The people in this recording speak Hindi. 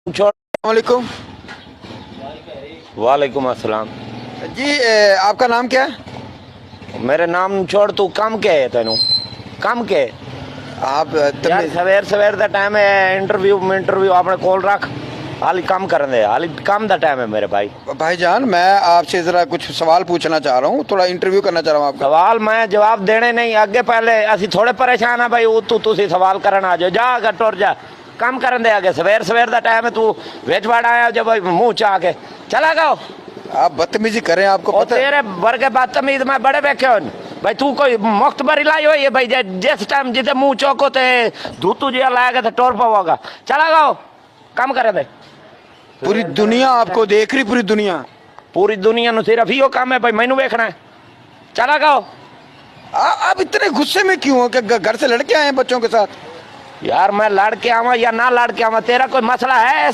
वालेकुम। वालेकुम अस्सलाम। जी आपका नाम क्या है? मेरे नाम छोड़, तू कम के है तेनू कम के आप यार सवेर सवेर दा टाइम है, इंटरव्यू अपने कोल रख। हाली काम करन दे, हाली काम दा टाइम है मेरे भाई। भाईजान, मैं आपसे ज़रा कुछ सवाल पूछना चाह रहा हूँ, थोड़ा इंटरव्यू करना चाह रहा हूँ आपका। सवाल मैं जवाब देने नहीं अगे, पहले असी थोड़े परेशान है भाई। तुसी सवाल करन आ जाओ, जा अगर टुर जा, काम करन दे आगे। सवेर सवेर दा टाइम है, तू विच वड़ आया जो भाई मुंह चा के चला गओ। आप बदतमीजी करें, आपको और पता है? तेरे वर्गे बदतमीज मैं बड़े वेखे हो भाई। तू कोई मुख्त बरी लाई हुई है भाई, जिस टाइम जिते मुंह चौको ते धूतू जिया लाएगा तो टोर पाओगा। चला गओ, काम करे दे। पूरी दुनिया आपको देख रही, पूरी दुनिया। पूरी दुनिया नु सिर्फ यो काम है भाई, मैनू वेखना है। चला गओ। आप इतने गुस्से में क्यों हो कि घर से लड़के आए हैं बच्चों के साथ? यार मैं लड़ के आवा या ना लड़ के आवा, तेरा कोई मसला है?